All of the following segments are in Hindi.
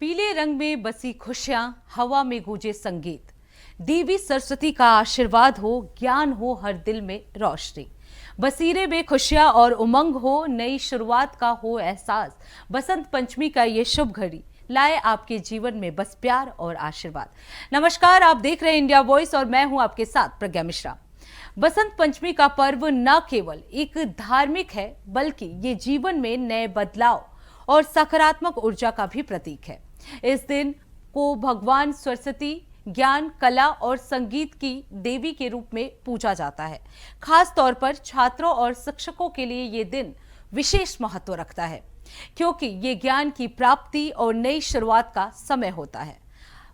पीले रंग में बसी खुशियां, हवा में गूंजे संगीत। देवी सरस्वती का आशीर्वाद हो, ज्ञान हो, हर दिल में रोशनी। बसीरे में खुशियां और उमंग हो, नई शुरुआत का हो एहसास। बसंत पंचमी का ये शुभ घड़ी लाए आपके जीवन में बस प्यार और आशीर्वाद। नमस्कार, आप देख रहे हैं इंडिया वॉइस और मैं हूं आपके साथ प्रज्ञा मिश्रा। बसंत पंचमी का पर्व न केवल एक धार्मिक है, बल्कि ये जीवन में नए बदलाव और सकारात्मक ऊर्जा का भी प्रतीक है। इस दिन को भगवान सरस्वती ज्ञान, कला और संगीत की देवी के रूप में पूजा जाता है। खास तौर पर छात्रों और शिक्षकों के लिए ये दिन विशेष महत्व रखता है, क्योंकि ये ज्ञान की प्राप्ति और नई शुरुआत का समय होता है।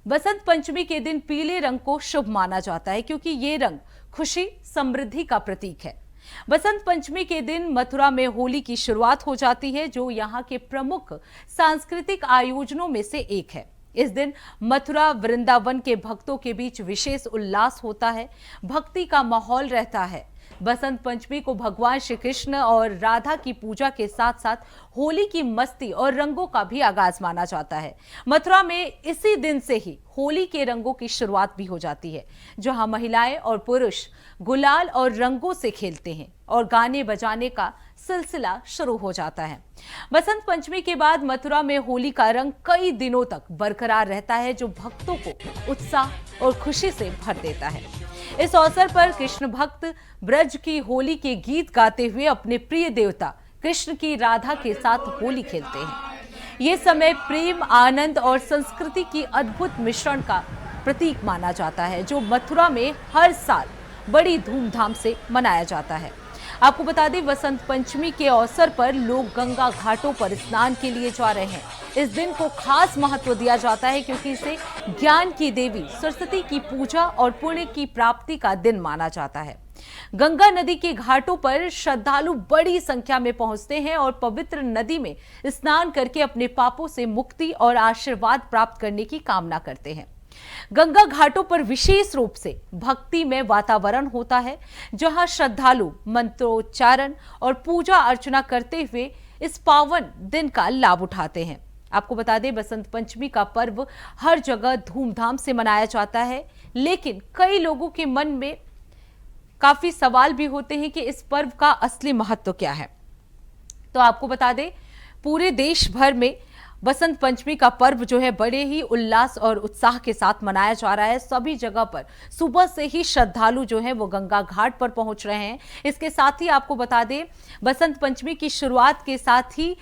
बसंत पंचमी के दिन पीले रंग को शुभ माना जाता है, क्योंकि ये रंग खुशी, समृद्धि का प्रतीक है। बसंत पंचमी के दिन मथुरा में होली की शुरुआत हो जाती है, जो यहाँ के प्रमुख सांस्कृतिक आयोजनों में से एक है। इस दिन मथुरा वृंदावन के भक्तों के बीच विशेष उल्लास होता है, भक्ति का माहौल रहता है। बसंत पंचमी को भगवान श्री कृष्ण और राधा की पूजा के साथ साथ होली की मस्ती और रंगों का भी आगाज माना जाता है। मथुरा में इसी दिन से ही होली के रंगों की शुरुआत भी हो जाती है, जहां महिलाएं और पुरुष गुलाल और रंगों से खेलते हैं और गाने बजाने का सिलसिला शुरू हो जाता है। बसंत पंचमी के बाद मथुरा में होली का रंग कई दिनों तक बरकरार रहता है, जो भक्तों को उत्साह और खुशी से भर देता है। इस अवसर पर कृष्ण भक्त ब्रज की होली के गीत गाते हुए अपने प्रिय देवता कृष्ण की राधा के साथ होली खेलते हैं। ये समय प्रेम, आनंद और संस्कृति की अद्भुत मिश्रण का प्रतीक माना जाता है, जो मथुरा में हर साल बड़ी धूमधाम से मनाया जाता है। आपको बता दें, बसंत पंचमी के अवसर पर लोग गंगा घाटों पर स्नान के लिए जा रहे हैं। इस दिन को खास महत्व दिया जाता है, क्योंकि इसे ज्ञान की देवी सरस्वती की पूजा और पुण्य की प्राप्ति का दिन माना जाता है। गंगा नदी के घाटों पर श्रद्धालु बड़ी संख्या में पहुंचते हैं और पवित्र नदी में स्नान करके अपने पापों से मुक्ति और आशीर्वाद प्राप्त करने की कामना करते हैं। गंगा घाटों पर विशेष रूप से भक्ति में वातावरण होता है, जहां श्रद्धालु मंत्रोच्चारण और पूजा अर्चना करते हुए इस पावन दिन का लाभ उठाते हैं। आपको बता दें, बसंत पंचमी का पर्व हर जगह धूमधाम से मनाया जाता है, लेकिन कई लोगों के मन में काफी सवाल भी होते हैं कि इस पर्व का असली महत्व क्या है। तो आपको बता दें, पूरे देश भर में बसंत पंचमी का पर्व जो है बड़े ही उल्लास और उत्साह के साथ मनाया जा रहा है। सभी जगह पर सुबह से ही श्रद्धालु जो हैं वो गंगा घाट पर पहुंच रहे हैं। इसके साथ ही आपको बता दें, बसंत पंचमी की शुरुआत के साथ ही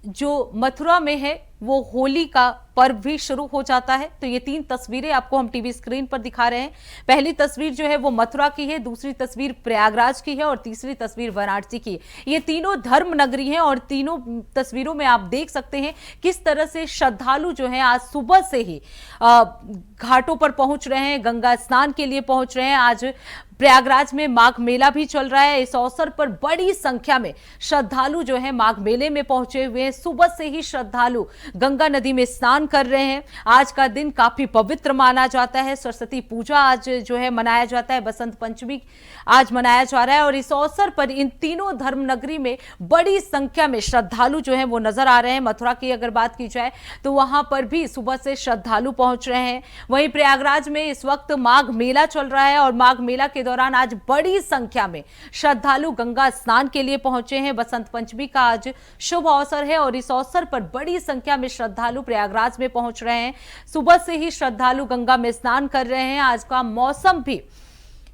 जो मथुरा में है वो होली का पर्व भी शुरू हो जाता है। तो ये तीन तस्वीरें आपको हम टीवी स्क्रीन पर दिखा रहे हैं। पहली तस्वीर जो है वो मथुरा की है, दूसरी तस्वीर प्रयागराज की है और तीसरी तस्वीर वाराणसी की। ये तीनों धर्म नगरी हैं और तीनों तस्वीरों में आप देख सकते हैं किस तरह से श्रद्धालु जो हैं आज सुबह से ही घाटों पर पहुंच रहे हैं, गंगा स्नान के लिए पहुंच रहे हैं। आज प्रयागराज में माघ मेला भी चल रहा है। इस अवसर पर बड़ी संख्या में श्रद्धालु जो है माघ मेले में पहुंचे हुए हैं। सुबह से ही श्रद्धालु गंगा नदी में स्नान कर रहे हैं। आज का दिन काफी पवित्र माना जाता है। सरस्वती पूजा आज जो है मनाया जाता है। बसंत पंचमी आज मनाया जा रहा है और इस अवसर पर इन तीनों धर्म नगरी में बड़ी संख्या में श्रद्धालु जो है वो नजर आ रहे हैं। मथुरा की अगर बात की जाए तो वहां पर भी सुबह से श्रद्धालु पहुंच रहे हैं। वहीं प्रयागराज में इस वक्त माघ मेला चल रहा है और माघ मेला के दौरान आज बड़ी संख्या में श्रद्धालु गंगा स्नान के लिए पहुंचे हैं। बसंत पंचमी का आज शुभ अवसर है और इस अवसर पर बड़ी संख्या में श्रद्धालु प्रयागराज में पहुंच रहे हैं। सुबह से ही श्रद्धालु गंगा में स्नान कर रहे हैं। आज का मौसम भी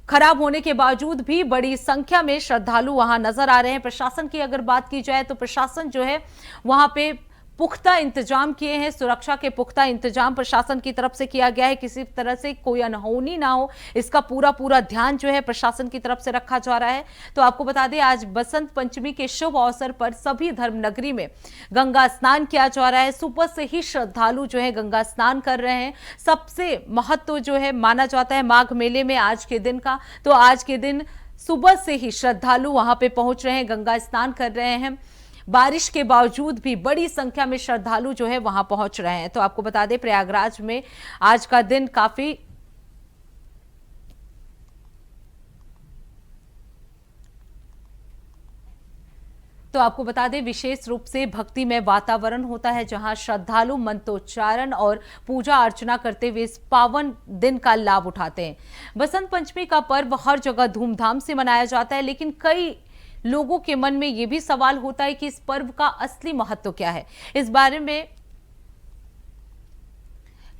खराब होने के बावजूद भी बड़ी संख्या में श्रद्धालु वहां नजर आ रहे हैं। प्रशासन की अगर बात की जाए तो प्रशासन जो है वहां पे पुख्ता इंतजाम किए हैं। सुरक्षा के पुख्ता इंतजाम प्रशासन की तरफ से किया गया है। किसी तरह से कोई अनहोनी ना हो, इसका पूरा ध्यान जो है प्रशासन की तरफ से रखा जा रहा है। तो आपको बता दें, आज बसंत पंचमी के शुभ अवसर पर सभी धर्म नगरी में गंगा स्नान किया जा रहा है। सुबह से ही श्रद्धालु जो है गंगा स्नान कर रहे हैं। सबसे महत्व जो है माना जाता है माघ मेले में आज के दिन का। तो आज के दिन सुबह से ही श्रद्धालु वहां पे पहुंच रहे हैं, गंगा स्नान कर रहे हैं। बारिश के बावजूद भी बड़ी संख्या में श्रद्धालु जो है वहां पहुंच रहे हैं। तो आपको बता दें, प्रयागराज में आज का दिन काफी तो आपको बता दें, विशेष रूप से भक्तिमय वातावरण होता है जहां श्रद्धालु मंत्रोच्चारण और पूजा अर्चना करते हुए इस पावन दिन का लाभ उठाते हैं। बसंत पंचमी का पर्व हर जगह धूमधाम से मनाया जाता है, लेकिन कई लोगों के मन में यह भी सवाल होता है कि इस पर्व का असली महत्व क्या है। इस बारे में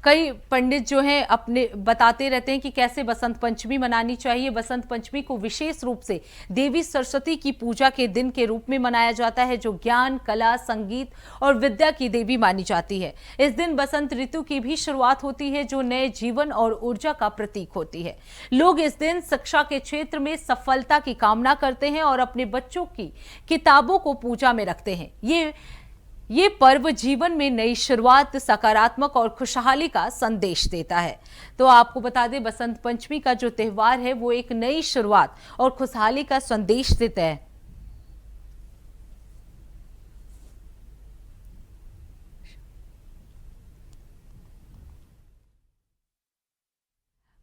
कई पंडित जो हैं अपने बताते रहते हैं कि कैसे बसंत पंचमी मनानी चाहिए। बसंत पंचमी को विशेष रूप से देवी सरस्वती की पूजा के दिन के रूप में मनाया जाता है, जो ज्ञान, कला, संगीत और विद्या की देवी मानी जाती है। इस दिन बसंत ऋतु की भी शुरुआत होती है, जो नए जीवन और ऊर्जा का प्रतीक होती है। लोग इस दिन शिक्षा के क्षेत्र में सफलता की कामना करते हैं और अपने बच्चों की किताबों को पूजा में रखते हैं। ये पर्व जीवन में नई शुरुआत, सकारात्मक और खुशहाली का संदेश देता है। तो आपको बता दें, बसंत पंचमी का जो त्योहार है वो एक नई शुरुआत और खुशहाली का संदेश देता है।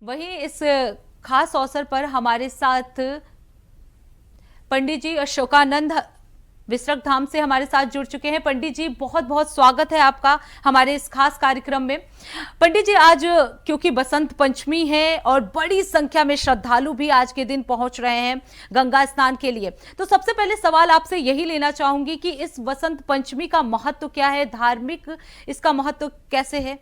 वहीं इस खास अवसर पर हमारे साथ पंडित जी अशोकानंद विसर्ग धाम से हमारे साथ जुड़ चुके हैं। पंडित जी, बहुत बहुत स्वागत है आपका हमारे इस खास कार्यक्रम में। पंडित जी, आज क्योंकि बसंत पंचमी है और बड़ी संख्या में श्रद्धालु भी आज के दिन पहुंच रहे हैं गंगा स्नान के लिए, तो सबसे पहले सवाल आपसे यही लेना चाहूंगी कि इस बसंत पंचमी का महत्व क्या है, धार्मिक इसका महत्व कैसे है?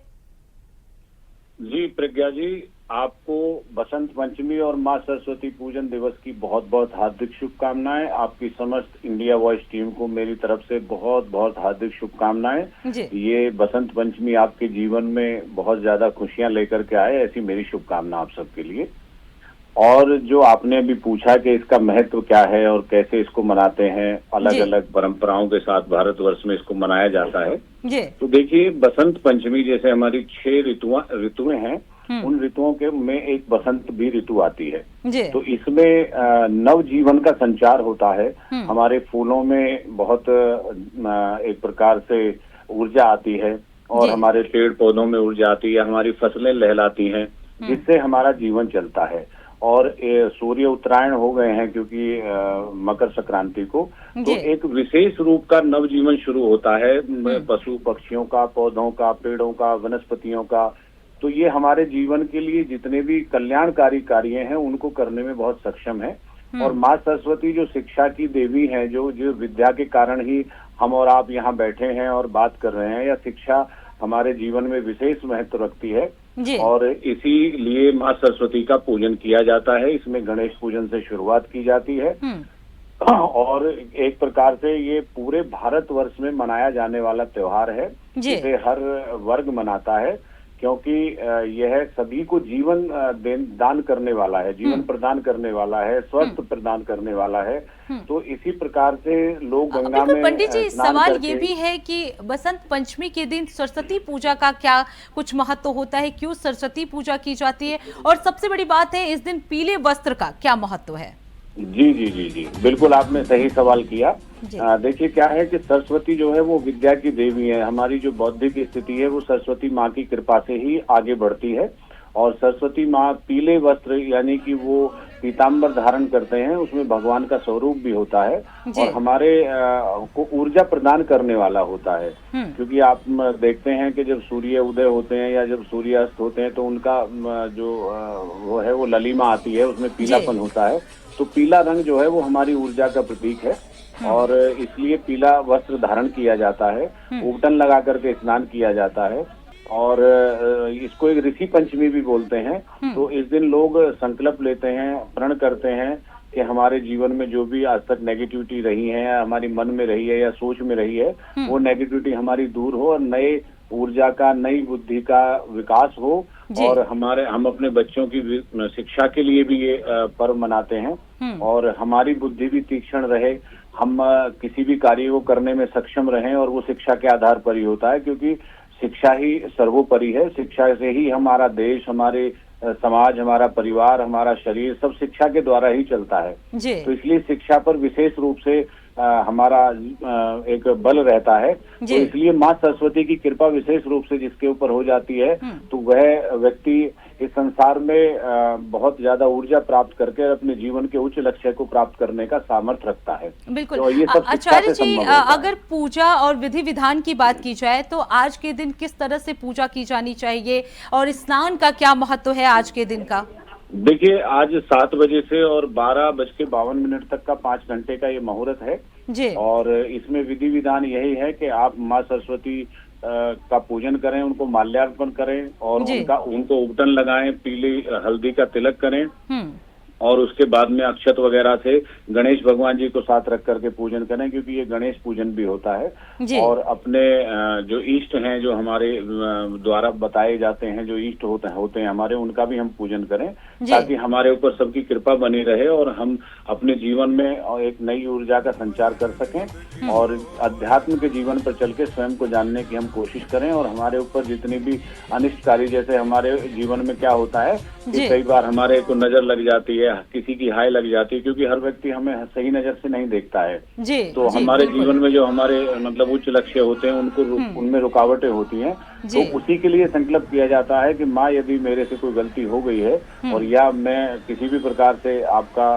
जी प्रज्ञा जी, आपको बसंत पंचमी और माँ सरस्वती पूजन दिवस की बहुत बहुत हार्दिक शुभकामनाएं। आपकी समस्त इंडिया वॉइस टीम को मेरी तरफ से बहुत बहुत हार्दिक शुभकामनाएं। ये बसंत पंचमी आपके जीवन में बहुत ज्यादा खुशियां लेकर के आए, ऐसी मेरी शुभकामना आप सबके लिए। और जो आपने अभी पूछा कि इसका महत्व क्या है और कैसे इसको मनाते हैं, अलग अलग परंपराओं के साथ भारतवर्ष में इसको मनाया जाता है। तो देखिए, बसंत पंचमी जैसे हमारी 6 ऋतुएं हैं, उन ऋतुओं के में एक बसंत भी ऋतु आती है। तो इसमें नव जीवन का संचार होता है। हमारे फूलों में बहुत एक प्रकार से ऊर्जा आती है और हमारे पेड़ पौधों में ऊर्जा आती है, हमारी फसलें लहलाती हैं, जिससे हमारा जीवन चलता है। और सूर्य उत्तरायण हो गए हैं क्योंकि मकर संक्रांति को, तो एक विशेष रूप का नव जीवन शुरू होता है पशु पक्षियों का, पौधों का, पेड़ों का, वनस्पतियों का। तो ये हमारे जीवन के लिए जितने भी कल्याणकारी कार्य हैं उनको करने में बहुत सक्षम है। और माँ सरस्वती जो शिक्षा की देवी हैं, जो विद्या के कारण ही हम और आप यहाँ बैठे हैं और बात कर रहे हैं, या शिक्षा हमारे जीवन में विशेष महत्व रखती है। और इसीलिए माँ सरस्वती का पूजन किया जाता है। इसमें गणेश पूजन से शुरुआत की जाती है और एक प्रकार से ये पूरे भारतवर्ष में मनाया जाने वाला त्योहार है, जिसे हर वर्ग मनाता है, क्योंकि यह सभी को जीवन दान करने वाला है, जीवन प्रदान करने वाला है, स्वस्थ प्रदान करने वाला है। तो इसी प्रकार से लोग गंगा में पंडित जी, सवाल ये भी है कि बसंत पंचमी के दिन सरस्वती पूजा का क्या कुछ महत्व होता है, क्यों सरस्वती पूजा की जाती है, और सबसे बड़ी बात है इस दिन पीले वस्त्र का क्या महत्व है? जी जी जी जी, बिल्कुल आपने सही सवाल किया। देखिए, क्या है कि सरस्वती जो है वो विद्या की देवी है। हमारी जो बौद्धिक स्थिति है वो सरस्वती माँ की कृपा से ही आगे बढ़ती है। और सरस्वती माँ पीले वस्त्र यानी कि वो पीताम्बर धारण करते हैं, उसमें भगवान का स्वरूप भी होता है और हमारे को ऊर्जा प्रदान करने वाला होता है। क्योंकि आप देखते हैं कि जब सूर्य उदय होते हैं या जब सूर्य अस्त होते हैं तो उनका जो वो है वो ललिमा आती है, उसमें पीलापन होता है। तो पीला रंग जो है वो हमारी ऊर्जा का प्रतीक है और इसलिए पीला वस्त्र धारण किया जाता है, उपटन लगा करके स्नान किया जाता है। और इसको एक ऋषि पंचमी भी बोलते हैं। तो इस दिन लोग संकल्प लेते हैं, प्रण करते हैं कि हमारे जीवन में जो भी आज तक नेगेटिविटी रही है, हमारी मन में रही है या सोच में रही है, वो नेगेटिविटी हमारी दूर हो और नए ऊर्जा का, नई बुद्धि का विकास हो। और हम अपने बच्चों की शिक्षा के लिए भी ये पर्व मनाते हैं और हमारी बुद्धि भी तीक्ष्ण रहे, हम किसी भी कार्य को करने में सक्षम रहें, और वो शिक्षा के आधार पर ही होता है, क्योंकि शिक्षा ही सर्वोपरि है। शिक्षा से ही हमारा देश, हमारे समाज, हमारा परिवार, हमारा शरीर सब शिक्षा के द्वारा ही चलता है। तो इसलिए शिक्षा पर विशेष रूप से हमारा एक बल रहता है। तो इसलिए माँ सरस्वती की कृपा विशेष रूप से जिसके ऊपर हो जाती है तो वह व्यक्ति इस संसार में बहुत ज्यादा ऊर्जा प्राप्त करके अपने जीवन के उच्च लक्ष्य को प्राप्त करने का सामर्थ्य रखता है। बिल्कुल। तो ये सब आचार्य जी, अगर पूजा और विधि विधान की बात की जाए तो आज के दिन किस तरह से पूजा की जानी चाहिए और स्नान का क्या महत्व है आज के दिन का? देखिए, आज 7 बजे से और 12:52 तक का 5 घंटे का ये मुहूर्त है जी। और इसमें विधि विधान यही है कि आप माँ सरस्वती का पूजन करें, उनको माल्यार्पण करें और उनको उबटन लगाएं, पीली हल्दी का तिलक करें और उसके बाद में अक्षत वगैरह से गणेश भगवान जी को साथ रख करके पूजन करें, क्योंकि ये गणेश पूजन भी होता है। और अपने जो इष्ट हैं, जो हमारे द्वारा बताए जाते हैं, जो इष्ट होते हैं हमारे, उनका भी हम पूजन करें ताकि हमारे ऊपर सबकी कृपा बनी रहे और हम अपने जीवन में एक नई ऊर्जा का संचार कर सकें और अध्यात्म के जीवन पर चल के स्वयं को जानने की हम कोशिश करें। और हमारे ऊपर जितनी भी अनिष्टकारी, जैसे हमारे जीवन में क्या होता है कि कई बार हमारे को नजर लग जाती है, किसी की हाय लग जाती है, क्योंकि हर व्यक्ति हमें सही नजर से नहीं देखता है। तो हमारे जीवन में जो हमारे मतलब उच्च लक्ष्य होते हैं उनमें रुकावटें होती हैं। तो उसी के लिए संकल्प किया जाता है कि माँ, यदि मेरे से कोई गलती हो गई है और या मैं किसी भी प्रकार से आपका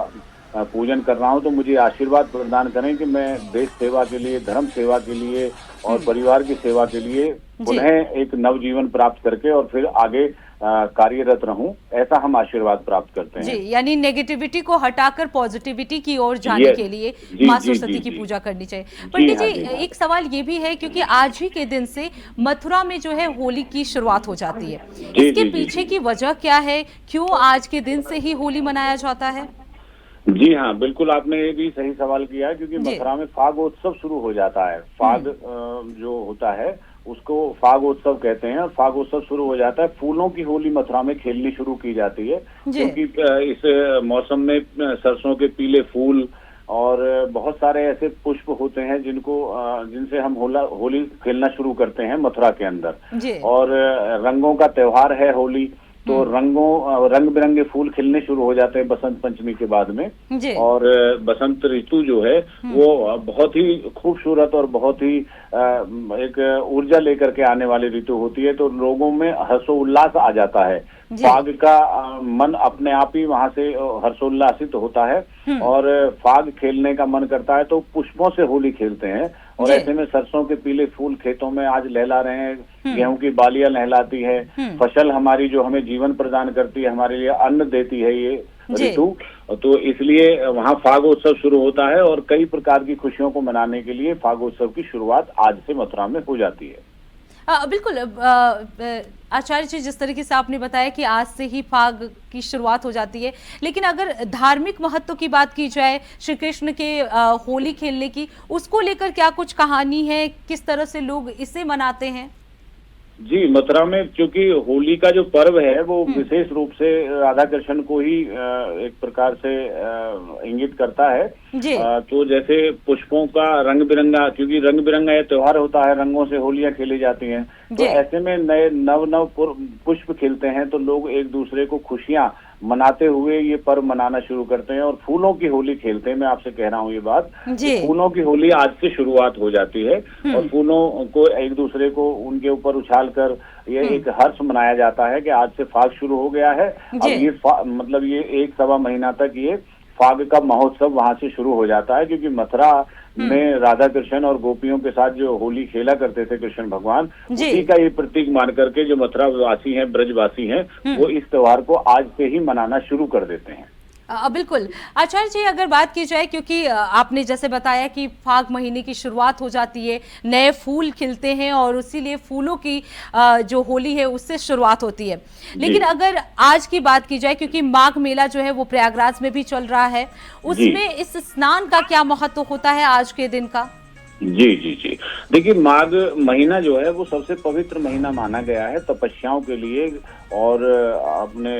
पूजन कर रहा हूँ तो मुझे आशीर्वाद प्रदान करें कि मैं देश सेवा के लिए, धर्म सेवा के लिए और परिवार की सेवा के लिए पुनः एक नवजीवन प्राप्त करके और फिर आगे कार्यरत रहूं, ऐसा हम आशीर्वाद प्राप्त करते हैं। जी, यानी नेगेटिविटी को हटाकर पॉजिटिविटी की ओर जाने के लिए माँ सरस्वती की पूजा करनी चाहिए। पंडित जी, एक सवाल ये भी है, क्योंकि आज ही के दिन से मथुरा में जो है होली की शुरुआत हो जाती है, इसके पीछे की वजह क्या है? क्यों आज के दिन से ही होली मनाया जाता है? जी हाँ, बिल्कुल, आपने ये भी सही सवाल किया है, क्योंकि मथुरा में फागोत्सव शुरू हो जाता है। फाग जो होता है उसको फागोत्सव कहते हैं और फागोत्सव शुरू हो जाता है। फूलों की होली मथुरा में खेलनी शुरू की जाती है, क्योंकि इस मौसम में सरसों के पीले फूल और बहुत सारे ऐसे पुष्प होते हैं जिनसे हम होली खेलना शुरू करते हैं मथुरा के अंदर। और रंगों का त्योहार है होली, तो रंग बिरंगे फूल खिलने शुरू हो जाते हैं बसंत पंचमी के बाद में। और बसंत ऋतु जो है वो बहुत ही खूबसूरत और बहुत ही एक ऊर्जा लेकर के आने वाली ऋतु होती है। तो लोगों में हर्षोल्लास आ जाता है, फाग का मन अपने आप ही वहां से हर्षोल्लासित होता है और फाग खेलने का मन करता है। तो पुष्पों से होली खेलते हैं और ऐसे में सरसों के पीले फूल खेतों में आज लहला रहे हैं, गेहूं की बालियां लहलाती है, फसल हमारी जो हमें जीवन प्रदान करती है, हमारे लिए अन्न देती है ये ऋतु। तो इसलिए वहाँ फागोत्सव शुरू होता है और कई प्रकार की खुशियों को मनाने के लिए फागोत्सव की शुरुआत आज से मथुरा में हो जाती है। बिल्कुल आचार्य जी, जिस तरीके से आपने बताया कि आज से ही फाग की शुरुआत हो जाती है, लेकिन अगर धार्मिक महत्व की बात की जाए श्री कृष्ण के होली खेलने की, उसको लेकर क्या कुछ कहानी है? किस तरह से लोग इसे मनाते हैं? जी, मथुरा में क्योंकि होली का जो पर्व है वो विशेष रूप से राधा कृष्ण को ही एक प्रकार से इंगित करता है। तो जैसे पुष्पों का रंग बिरंगा, क्योंकि रंग बिरंगा ये त्योहार होता है, रंगों से होलियां खेली जाती हैं, तो ऐसे में नए नव पुष्प खिलते हैं तो लोग एक दूसरे को खुशियां मनाते हुए ये पर्व मनाना शुरू करते हैं और फूलों की होली खेलते हैं। मैं आपसे कह रहा हूँ ये बात, फूलों की होली आज से शुरुआत हो जाती है और फूलों को एक दूसरे को उनके ऊपर उछाल कर ये एक हर्ष मनाया जाता है कि आज से फाग शुरू हो गया है। अब ये मतलब ये 1-1.25 महीना तक ये फाग का महोत्सव वहां से शुरू हो जाता है, क्योंकि मथुरा में राधा कृष्ण और गोपियों के साथ जो होली खेला करते थे कृष्ण भगवान, उसी का ये प्रतीक मान करके जो मथुरा वासी हैं, ब्रजवासी हैं, वो इस त्योहार को आज से ही मनाना शुरू कर देते हैं। बिल्कुल आचार्य जी, अगर बात की जाए, क्योंकि आपने जैसे बताया कि फाग महीने की शुरुआत हो जाती है, नए फूल खिलते हैं और इसीलिए फूलों की जो होली है उससे शुरुआत होती है, लेकिन अगर आज की बात की जाए, क्योंकि माघ मेला जो है वो प्रयागराज में भी चल रहा है, उसमें इस स्नान का क्या महत्व होता है आज के दिन का? जी, देखिए, माघ महीना जो है वो सबसे पवित्र महीना माना गया है तपस्याओं के लिए और अपने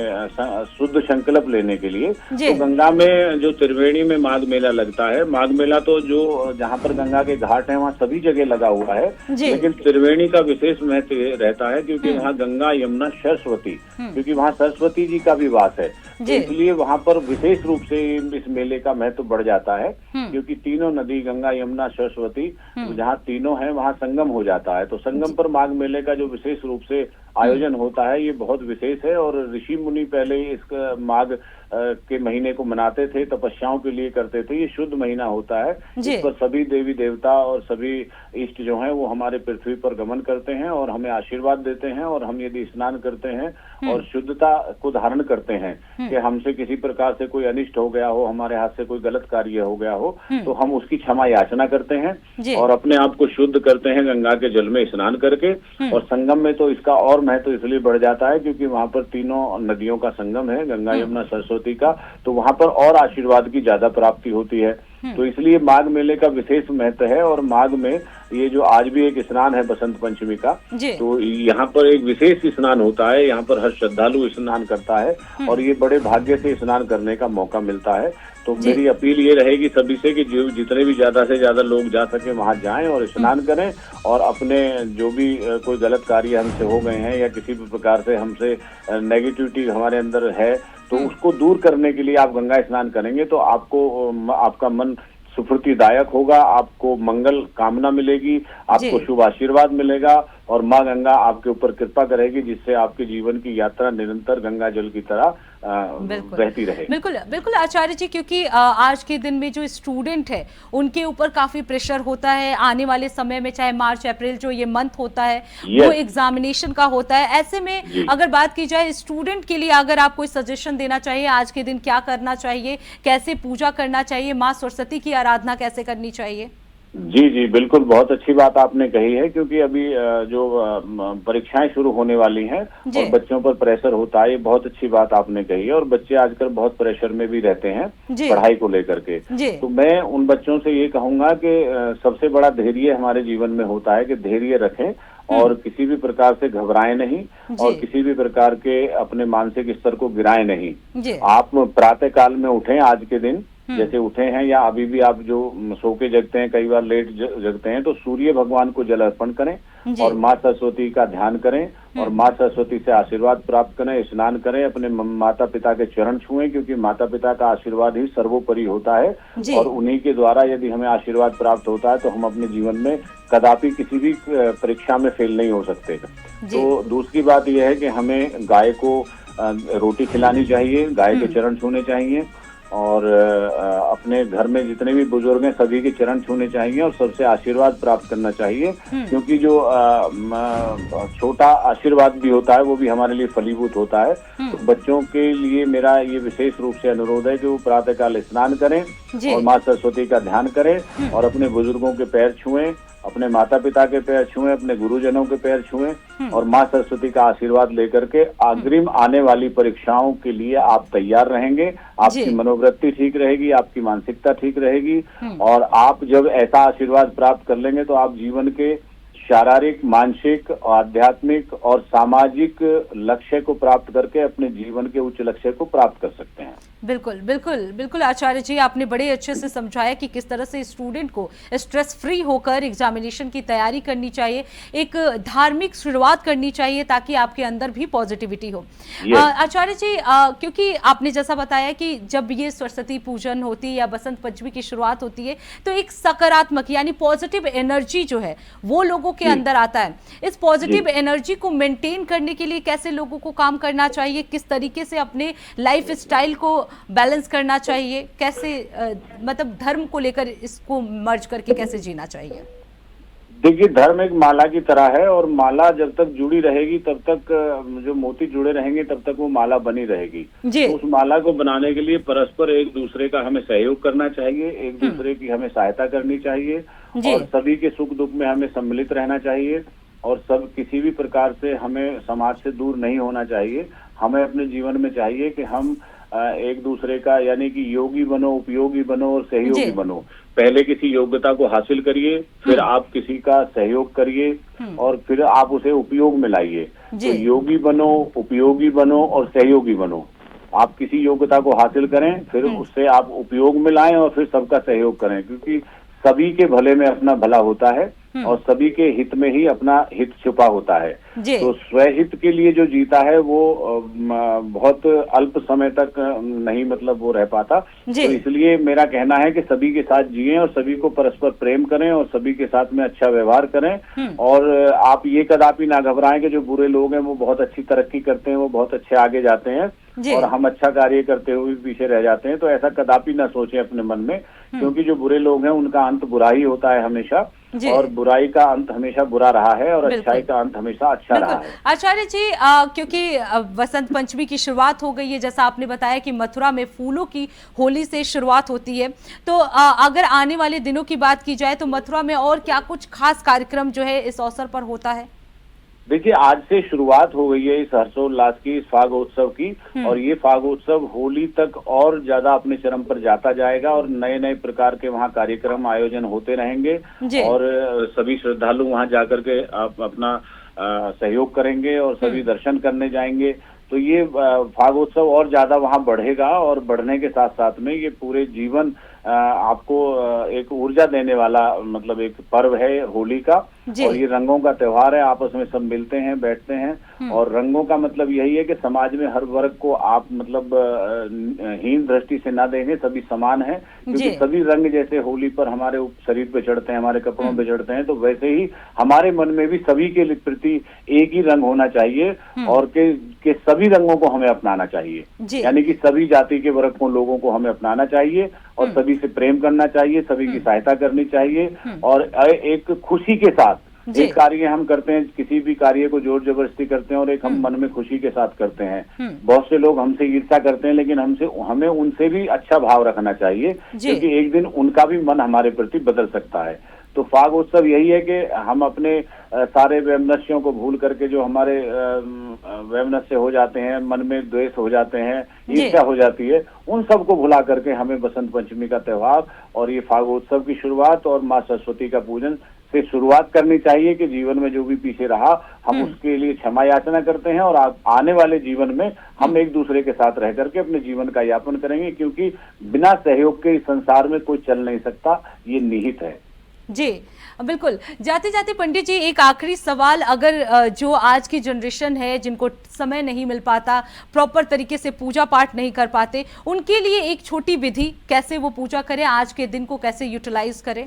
शुद्ध संकल्प लेने के लिए। तो गंगा में जो त्रिवेणी में माघ मेला लगता है, माघ मेला तो जो जहाँ पर गंगा के घाट है वहाँ सभी जगह लगा हुआ है, लेकिन त्रिवेणी का विशेष महत्व रहता है क्योंकि वहाँ गंगा, यमुना, सरस्वती, क्योंकि वहाँ सरस्वती जी का भी वास है, तो इसलिए वहाँ पर विशेष रूप से इस मेले का महत्व बढ़ जाता है। क्योंकि तीनों नदी गंगा यमुना सरस्वती जहाँ तीनों हैं वहाँ संगम हो जाता है। तो संगम पर माघ मेले का जो विशेष रूप से आयोजन होता है ये बहुत विशेष है। और ऋषि मुनि पहले इस माघ के महीने को मनाते थे, तपस्याओं के लिए करते थे। ये शुद्ध महीना होता है, इस पर सभी देवी देवता और सभी इष्ट जो हैं वो हमारे पृथ्वी पर गमन करते हैं और हमें आशीर्वाद देते हैं। और हम यदि स्नान करते हैं और शुद्धता को धारण करते हैं कि हमसे किसी प्रकार से कोई अनिष्ट हो गया हो, हमारे हाथ से कोई गलत कार्य हो गया हो, तो हम उसकी क्षमा याचना करते हैं और अपने आप को शुद्ध करते हैं गंगा के जल में स्नान करके। और संगम में तो इसका और महत्व इसलिए बढ़ जाता है क्योंकि वहां पर तीनों नदियों का संगम है, गंगा यमुना सरस्वती का, तो वहां पर और आशीर्वाद की ज्यादा प्राप्ति होती है। तो इसलिए माघ मेले का विशेष महत्व है। और माघ में ये जो आज भी एक स्नान है बसंत पंचमी का, तो यहाँ पर एक विशेष स्नान होता है। यहाँ पर हर श्रद्धालु स्नान करता है और ये बड़े भाग्य से स्नान करने का मौका मिलता है। तो मेरी अपील ये रहेगी सभी से कि जो जितने भी ज्यादा से ज्यादा लोग जा सके वहां जाएं और स्नान करें और अपने जो भी कोई गलत कार्य हमसे हो गए हैं या किसी भी प्रकार से हमसे नेगेटिविटी हमारे अंदर है तो उसको दूर करने के लिए आप गंगा स्नान करेंगे तो आपको आपका मन सुफूर्तिदायक होगा, आपको मंगल कामना मिलेगी, आपको शुभ आशीर्वाद मिलेगा और माँ गंगा आपके ऊपर कृपा करेगी, जिससे आपके जीवन की यात्रा निरंतर गंगा जल की तरह बहती रहे। बिल्कुल बिल्कुल आचार्य जी, क्योंकि आज के दिन में जो स्टूडेंट है उनके ऊपर काफी प्रेशर होता है। आने वाले समय में चाहे मार्च अप्रैल जो ये मंथ होता है वो एग्जामिनेशन का होता है। ऐसे में अगर बात की जाए स्टूडेंट के लिए, अगर आप कोई सजेशन देना चाहिए, आज के दिन क्या करना चाहिए, कैसे पूजा करना चाहिए, माँ सरस्वती की आराधना कैसे करनी चाहिए? जी जी बिल्कुल, बहुत अच्छी बात आपने कही है क्योंकि अभी जो परीक्षाएं शुरू होने वाली हैं और बच्चों पर प्रेशर होता है, ये बहुत अच्छी बात आपने कही है। और बच्चे आजकल बहुत प्रेशर में भी रहते हैं पढ़ाई को लेकर के। तो मैं उन बच्चों से ये कहूंगा कि सबसे बड़ा धैर्य हमारे जीवन में होता है कि धैर्य रखें और किसी भी प्रकार से घबराएं नहीं और किसी भी प्रकार के अपने मानसिक स्तर को गिराएं नहीं। आप प्रातः काल में उठें, आज के दिन जैसे उठे हैं या अभी भी आप जो सो के जगते हैं, कई बार लेट जगते हैं, तो सूर्य भगवान को जल अर्पण करें और माँ सरस्वती का ध्यान करें और माँ सरस्वती से आशीर्वाद प्राप्त करें, स्नान करें, अपने माता पिता के चरण छुएं क्योंकि माता पिता का आशीर्वाद ही सर्वोपरि होता है और उन्हीं के द्वारा यदि हमें आशीर्वाद प्राप्त होता है तो हम अपने जीवन में कदापि किसी भी परीक्षा में फेल नहीं हो सकते। तो दूसरी बात यह है कि हमें गाय को रोटी खिलानी चाहिए, गाय के चरण छूने चाहिए और अपने घर में जितने भी बुजुर्ग हैं सभी के चरण छूने चाहिए और सबसे आशीर्वाद प्राप्त करना चाहिए क्योंकि जो छोटा आशीर्वाद भी होता है वो भी हमारे लिए फलीभूत होता है। तो बच्चों के लिए मेरा ये विशेष रूप से अनुरोध है कि वो प्रातःकाल स्नान करें और माँ सरस्वती का ध्यान करें और अपने बुजुर्गों के पैर छुएं, अपने माता पिता के पैर छुएं, अपने गुरुजनों के पैर छुएं और माँ सरस्वती का आशीर्वाद लेकर के अग्रिम आने वाली परीक्षाओं के लिए आप तैयार रहेंगे। आपकी मनोवृत्ति ठीक रहेगी, आपकी मानसिकता ठीक रहेगी और आप जब ऐसा आशीर्वाद प्राप्त कर लेंगे तो आप जीवन के शारीरिक, मानसिक, आध्यात्मिक और सामाजिक लक्ष्य को प्राप्त करके अपने जीवन के उच्च लक्ष्य को प्राप्त कर सकते हैं। बिल्कुल बिल्कुल बिल्कुल आचार्य जी, आपने बड़े अच्छे से समझाया कि किस तरह से स्टूडेंट को स्ट्रेस फ्री होकर एग्जामिनेशन की तैयारी करनी चाहिए, एक धार्मिक शुरुआत करनी चाहिए ताकि आपके अंदर भी पॉजिटिविटी हो। आचार्य जी, क्योंकि आपने जैसा बताया कि जब ये सरस्वती पूजन होती है या बसंत पंचमी की शुरुआत होती है तो एक सकारात्मक यानी पॉजिटिव एनर्जी जो है वो लोगों के अंदर आता है। इस पॉजिटिव एनर्जी को मेंटेन करने के लिए कैसे लोगों को काम करना चाहिए, किस तरीके से अपने लाइफ स्टाइल को बैलेंस करना चाहिए, कैसे मतलब धर्म को लेकर इसको मर्ज करके कैसे जीना चाहिए? देखिए, धर्म एक माला की तरह है और माला जब तक जुड़ी रहेगी तब तक जो मोती जुड़े रहेंगे तब तक वो माला बनी रहेगी। तो उस माला को बनाने के लिए परस्पर एक दूसरे का हमें सहयोग करना चाहिए, एक दूसरे की हमें सहायता करनी चाहिए और सभी के सुख दुख में हमें सम्मिलित रहना चाहिए और सब किसी भी प्रकार से हमें समाज से दूर नहीं होना चाहिए। हमें अपने जीवन में चाहिए कि हम एक दूसरे का यानी कि योगी बनो, उपयोगी बनो और सहयोगी बनो। पहले किसी योग्यता को हासिल करिए, फिर आप किसी का सहयोग करिए और फिर आप उसे उपयोग में लाइए। तो योगी बनो, उपयोगी बनो और सहयोगी बनो। आप किसी योग्यता को हासिल करें, फिर उससे आप उपयोग में लाएं और फिर सबका सहयोग करें क्योंकि सभी के भले में अपना भला होता है और सभी के हित में ही अपना हित छुपा होता है। जी। तो स्वहित के लिए जो जीता है वो बहुत अल्प समय तक नहीं मतलब वो रह पाता। जी। तो इसलिए मेरा कहना है कि सभी के साथ जिएं और सभी को परस्पर प्रेम करें और सभी के साथ में अच्छा व्यवहार करें। और आप ये कदापि ना घबराएं कि जो बुरे लोग हैं वो बहुत अच्छी तरक्की करते हैं, वो बहुत अच्छे आगे जाते हैं और हम अच्छा कार्य करते हुए पीछे रह जाते हैं। तो ऐसा कदापि ना सोचें अपने मन में, क्योंकि जो बुरे लोग हैं उनका अंत बुरा ही होता है हमेशा, और बुराई का अंत हमेशा बुरा रहा है और अच्छाई का अंत हमेशा अच्छा रहा है। आचार्य जी, क्योंकि वसंत पंचमी की शुरुआत हो गई है, जैसा आपने बताया कि मथुरा में फूलों की होली से शुरुआत होती है, तो अगर आने वाले दिनों की बात की जाए तो मथुरा में और क्या कुछ खास कार्यक्रम जो है इस अवसर पर होता है? देखिए, आज से शुरुआत हो गई है इस हर्षोल्लास की, इस फागोत्सव की, और ये फागोत्सव होली तक और ज्यादा अपने चरम पर जाता जाएगा और नए नए प्रकार के वहाँ कार्यक्रम आयोजन होते रहेंगे और सभी श्रद्धालु वहाँ जाकर के अपना सहयोग करेंगे और सभी दर्शन करने जाएंगे। तो ये फागोत्सव और ज्यादा वहाँ बढ़ेगा और बढ़ने के साथ साथ में ये पूरे जीवन आपको एक ऊर्जा देने वाला मतलब एक पर्व है होली का, और ये रंगों का त्योहार है। आपस में सब मिलते हैं, बैठते हैं, और रंगों का मतलब यही है कि समाज में हर वर्ग को आप मतलब हीन दृष्टि से ना देंगे, सभी समान हैं, क्योंकि सभी रंग जैसे होली पर हमारे शरीर पे चढ़ते हैं, हमारे कपड़ों पे चढ़ते हैं, तो वैसे ही हमारे मन में भी सभी के प्रति एक ही रंग होना चाहिए और के सभी रंगों को हमें अपनाना चाहिए। यानी कि सभी जाति के वर्ग को लोगों को हमें अपनाना चाहिए और सभी से प्रेम करना चाहिए, सभी की सहायता करनी चाहिए और एक खुशी के साथ एक कार्य हम करते हैं, किसी भी कार्य को जोर जबरदस्ती करते हैं और एक हम मन में खुशी के साथ करते हैं। बहुत से लोग हमसे ईर्ष्या करते हैं, लेकिन हमें उनसे भी अच्छा भाव रखना चाहिए, क्योंकि एक दिन उनका भी मन हमारे प्रति बदल सकता है। तो फागोत्सव यही है कि हम अपने सारे वैमनस्यों को भूल करके, जो हमारे वैमनस्य हो जाते हैं, मन में द्वेष हो जाते हैं, ईर्ष्या हो जाती है, उन सबको भुला करके हमें बसंत पंचमी का त्योहार और ये फागोत्सव की शुरुआत और माँ सरस्वती का पूजन से शुरुआत करनी चाहिए कि जीवन में जो भी पीछे रहा हम उसके लिए क्षमा याचना करते हैं और आने वाले जीवन में हम एक दूसरे के साथ रह करके अपने जीवन का यापन करेंगे, क्योंकि बिना सहयोग के इस संसार में कोई चल नहीं सकता, ये निहित है। जी बिल्कुल। जाते जाते पंडित जी, एक आखिरी सवाल, अगर जो आज की जनरेशन है जिनको समय नहीं मिल पाता, प्रॉपर तरीके से पूजा पाठ नहीं कर पाते, उनके लिए एक छोटी विधि, कैसे वो पूजा करें, आज के दिन को कैसे यूटिलाइज करें?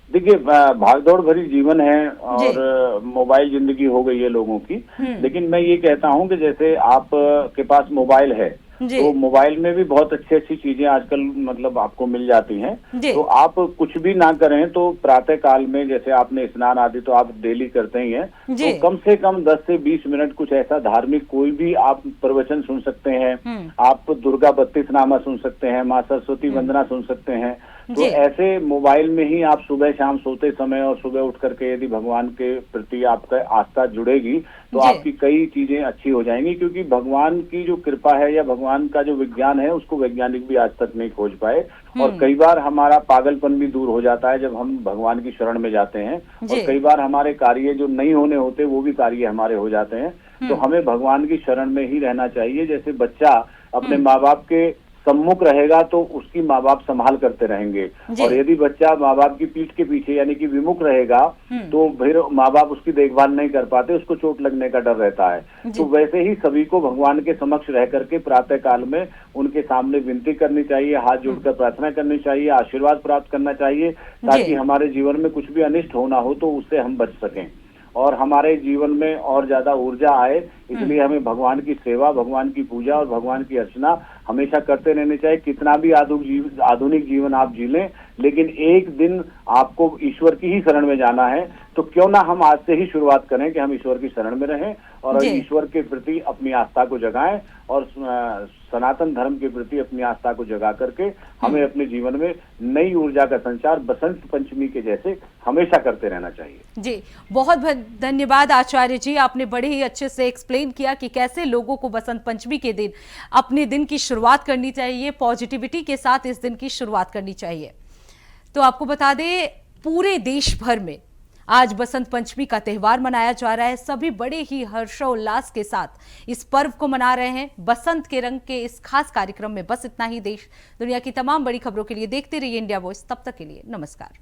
देखिए, भागदौड़ भरी जीवन है और मोबाइल जिंदगी हो गई है लोगों की, लेकिन मैं ये कहता हूँ कि जैसे आप के पास मोबाइल है तो मोबाइल में भी बहुत अच्छी अच्छी चीजें आजकल मतलब आपको मिल जाती हैं। तो आप कुछ भी ना करें तो प्रातः काल में, जैसे आपने स्नान आदि तो आप डेली करते ही हैं, तो कम से कम 10 से 20 मिनट कुछ ऐसा धार्मिक कोई भी आप प्रवचन सुन सकते हैं, आप दुर्गा 32 नामा सुन सकते हैं, माँ सरस्वती वंदना सुन सकते हैं। तो ऐसे मोबाइल में ही आप सुबह शाम सोते समय और सुबह उठ करके यदि भगवान के प्रति आपका आस्था जुड़ेगी तो आपकी कई चीजें अच्छी हो जाएंगी, क्योंकि भगवान की जो कृपा है या भगवान का जो विज्ञान है उसको वैज्ञानिक भी आज तक नहीं खोज पाए। और कई बार हमारा पागलपन भी दूर हो जाता है जब हम भगवान की शरण में जाते हैं, और कई बार हमारे कार्य जो नहीं होने होते वो भी कार्य हमारे हो जाते हैं। तो हमें भगवान की शरण में ही रहना चाहिए। जैसे बच्चा अपने माँ बाप के सम्मुख रहेगा तो उसकी माँ बाप संभाल करते रहेंगे, और यदि बच्चा माँ बाप की पीठ के पीछे यानी कि विमुख रहेगा तो फिर माँ बाप उसकी देखभाल नहीं कर पाते, उसको चोट लगने का डर रहता है। तो वैसे ही सभी को भगवान के समक्ष रह करके प्रातः काल में उनके सामने विनती करनी चाहिए, हाथ जोड़कर प्रार्थना करनी चाहिए, आशीर्वाद प्राप्त करना चाहिए, ताकि हमारे जीवन में कुछ भी अनिष्ट होना हो तो उससे हम बच सकें और हमारे जीवन में और ज्यादा ऊर्जा आए। इसलिए हमें भगवान की सेवा, भगवान की पूजा और भगवान की अर्चना हमेशा करते रहने चाहिए। कितना भी आधुनिक जीवन आप जी लें, लेकिन एक दिन आपको ईश्वर की ही शरण में जाना है, तो क्यों ना हम आज से ही शुरुआत करें कि हम ईश्वर की शरण में रहें और ईश्वर के प्रति अपनी आस्था को जगाएं और सनातन धर्म के प्रति अपनी आस्था को जगा करके हमें अपने जीवन में नई ऊर्जा का संचार बसंत पंचमी के जैसे हमेशा करते रहना चाहिए। जी, बहुत बहुत धन्यवाद आचार्य जी, आपने बड़े ही अच्छे से एक्सप्लेन किया कि कैसे लोगों को बसंत पंचमी के दिन अपने दिन की शुरुआत करनी चाहिए, पॉजिटिविटी के साथ इस दिन की शुरुआत करनी चाहिए। तो आपको बता दें, पूरे देश भर में आज बसंत पंचमी का त्योहार मनाया जा रहा है। सभी बड़े ही हर्षोल्लास के साथ इस पर्व को मना रहे हैं। बसंत के रंग के इस खास कार्यक्रम में बस इतना ही। देश दुनिया की तमाम बड़ी खबरों के लिए देखते रहिए इंडिया वॉइस। तब तक के लिए नमस्कार।